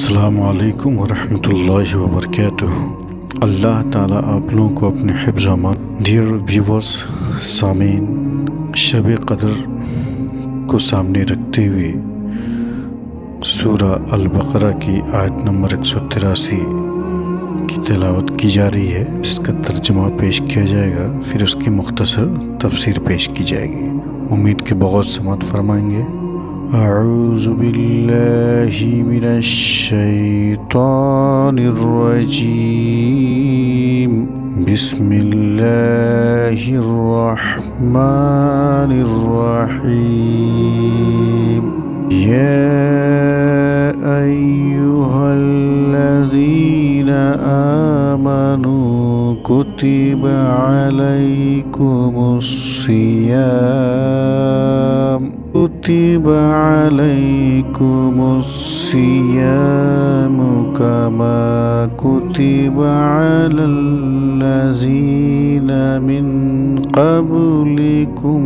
السلام علیکم ورحمۃ اللہ وبرکاتہ۔ اللہ تعالیٰ آپ لوگوں کو اپنے حفظ و امان۔ ڈیئر ویورز، سامعین، شب قدر کو سامنے رکھتے ہوئے سورہ البقرہ کی آیت نمبر 183 کی تلاوت کی جا رہی ہے، جس کا ترجمہ پیش کیا جائے گا، پھر اس کی مختصر تفسیر پیش کی جائے گی۔ امید کے بغور سماعت فرمائیں گے۔ اعوذ باللہ من الشیطان الرجیم، بسم اللہ الرحمن الرحیم۔ یا ایہا الذین آمنوا کتب علیکم الصیام كتب عليكم الصيام كما كتب على الذين من قبلكم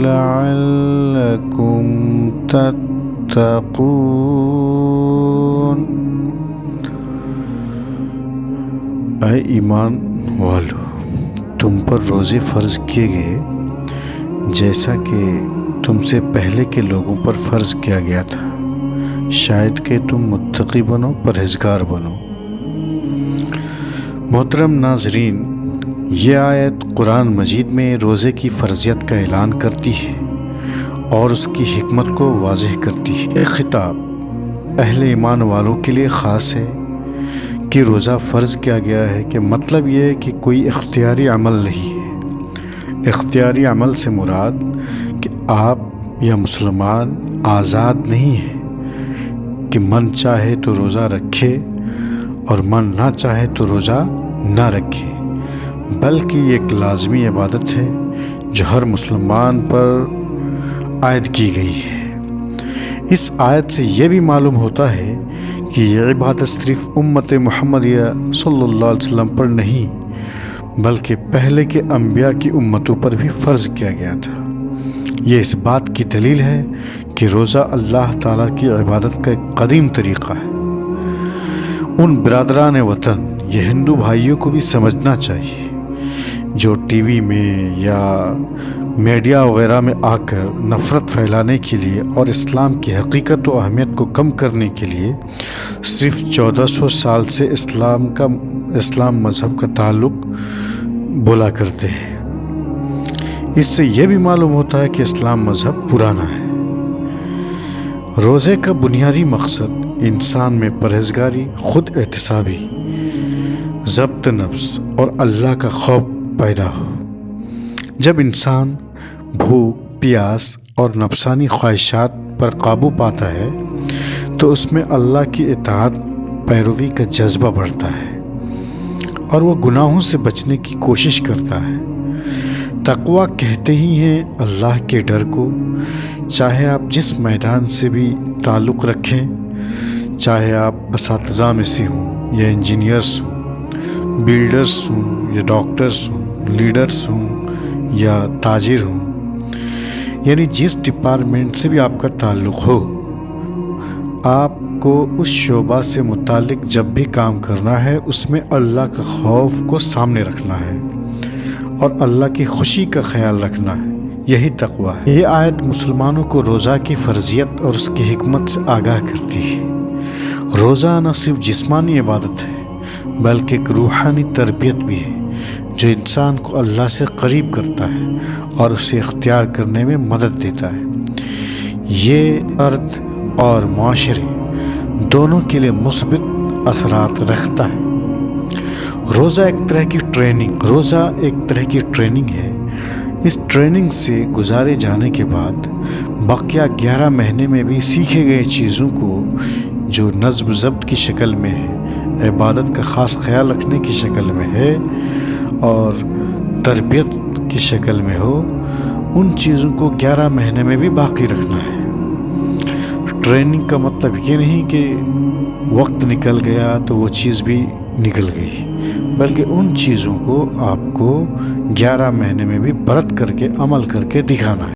لعلكم تتقون۔ اے ایمان والو، تم پر روزے فرض کیے گئے جیسا کہ تم سے پہلے کے لوگوں پر فرض کیا گیا تھا، شاید کہ تم متقی بنو، پرہیزگار بنو۔ محترم ناظرین، یہ آیت قرآن مجید میں روزے کی فرضیت کا اعلان کرتی ہے اور اس کی حکمت کو واضح کرتی ہے۔ یہ خطاب اہل ایمان والوں کے لیے خاص ہے کہ روزہ فرض کیا گیا ہے، کہ مطلب یہ ہے کہ کوئی اختیاری عمل نہیں ہے۔ اختیاری عمل سے مراد کہ آپ یا مسلمان آزاد نہیں ہیں کہ من چاہے تو روزہ رکھے اور من نہ چاہے تو روزہ نہ رکھے، بلکہ یہ ایک لازمی عبادت ہے جو ہر مسلمان پر عائد کی گئی ہے۔ اس آیت سے یہ بھی معلوم ہوتا ہے کہ یہ عبادت صرف امت محمدیہ صلی اللہ علیہ وسلم پر نہیں، بلکہ پہلے کے انبیاء کی امتوں پر بھی فرض کیا گیا تھا۔ یہ اس بات کی دلیل ہے کہ روزہ اللہ تعالیٰ کی عبادت کا ایک قدیم طریقہ ہے۔ ان برادران وطن، یہ ہندو بھائیوں کو بھی سمجھنا چاہیے جو ٹی وی میں یا میڈیا وغیرہ میں آ کر نفرت پھیلانے کے لیے اور اسلام کی حقیقت و اہمیت کو کم کرنے کے لیے صرف 1400 سال سے اسلام مذہب کا تعلق بولا کرتے ہیں۔ اس سے یہ بھی معلوم ہوتا ہے کہ اسلام مذہب پرانا ہے۔ روزے کا بنیادی مقصد انسان میں پرہیزگاری، خود احتسابی، ضبط نفس اور اللہ کا خوف پیدا ہو۔ جب انسان بھوک، پیاس اور نفسانی خواہشات پر قابو پاتا ہے تو اس میں اللہ کی اطاعت پیروی کا جذبہ بڑھتا ہے اور وہ گناہوں سے بچنے کی کوشش کرتا ہے۔ تقویٰ کہتے ہی ہیں اللہ کے ڈر کو، چاہے آپ جس میدان سے بھی تعلق رکھیں، چاہے آپ اساتذہ میں سے ہوں یا انجینئرس ہوں، بلڈرس ہوں یا ڈاکٹرس ہوں، لیڈرس ہوں یا تاجر ہوں، یعنی جس ڈپارٹمنٹ سے بھی آپ کا تعلق ہو، آپ کو اس شعبہ سے متعلق جب بھی کام کرنا ہے اس میں اللہ کا خوف کو سامنے رکھنا ہے اور اللہ کی خوشی کا خیال رکھنا ہے۔ یہی تقویٰ ہے۔ یہ آیت مسلمانوں کو روزہ کی فرضیت اور اس کی حکمت سے آگاہ کرتی ہے۔ روزہ نہ صرف جسمانی عبادت ہے بلکہ ایک روحانی تربیت بھی ہے جو انسان کو اللہ سے قریب کرتا ہے اور اسے اختیار کرنے میں مدد دیتا ہے۔ یہ فرد اور معاشرے دونوں کے لیے مثبت اثرات رکھتا ہے۔ روزہ ایک طرح کی ٹریننگ ہے۔ اس ٹریننگ سے گزارے جانے کے بعد بقیہ 11 مہینے میں بھی سیکھے گئے چیزوں کو جو نظم و ضبط کی شکل میں ہے، عبادت کا خاص خیال رکھنے کی شکل میں ہے اور تربیت کی شکل میں ہو، ان چیزوں کو 11 مہینے میں بھی باقی رکھنا ہے۔ ٹریننگ کا مطلب یہ نہیں کہ وقت نکل گیا تو وہ چیز بھی نکل گئی، بلکہ ان چیزوں کو آپ کو 11 مہینے میں بھی برت کر کے عمل کر کے دکھانا ہے۔